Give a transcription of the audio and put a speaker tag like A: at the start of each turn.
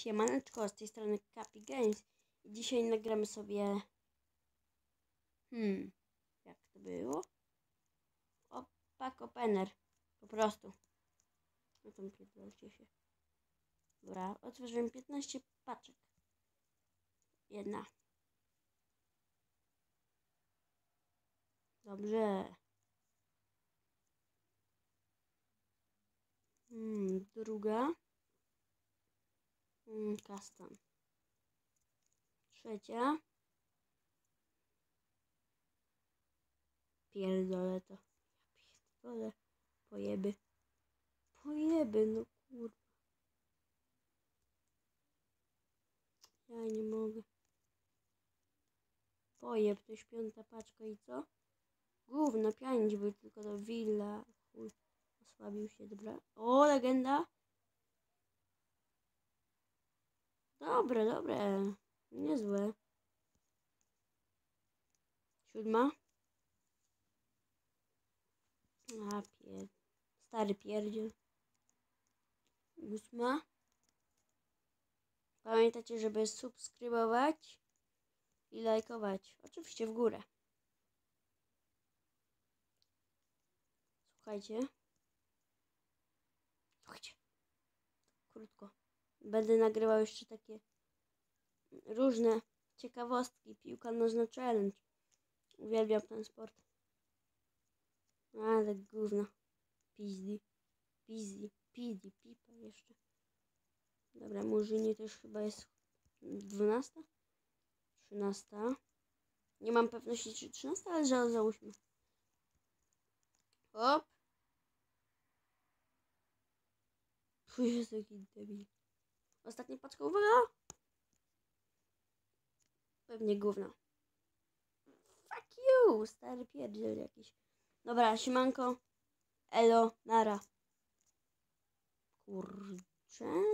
A: Siemaneczko, z tej strony Kapi Games i dzisiaj nagramy sobie jak to było? Pack opener, po prostu. No tam pierdolcie się. Dobra, otworzyłem 15 paczek. Jedna. Dobrze. Druga. Custom. Trzecia. Pierdolę to. Pierdolę. Pojeby. Pojeby, no kurwa. Ja nie mogę. Pojeb, to już 5. paczka i co? Gówno, 5 był tylko do Villa. Chuj. Osłabił się, dobra. O, legenda. Dobre. Niezłe. 7. Stary pierdziel. 8. Pamiętajcie, żeby subskrybować i lajkować. Oczywiście w górę. Słuchajcie. Krótko. Będę nagrywał jeszcze takie różne ciekawostki. Piłka nożna challenge. Uwielbiam ten sport. Ale gówno. Pipa jeszcze. Dobra, Murzyni to już chyba jest 12? 13. Nie mam pewności, czy 13, ale załóżmy. Hop. Pójdzie taki debil. Ostatnia paczka, uwaga! Pewnie gówno. Fuck you, stary pierdziel jakiś. Dobra, siemanko. Elo, nara. Kurczę.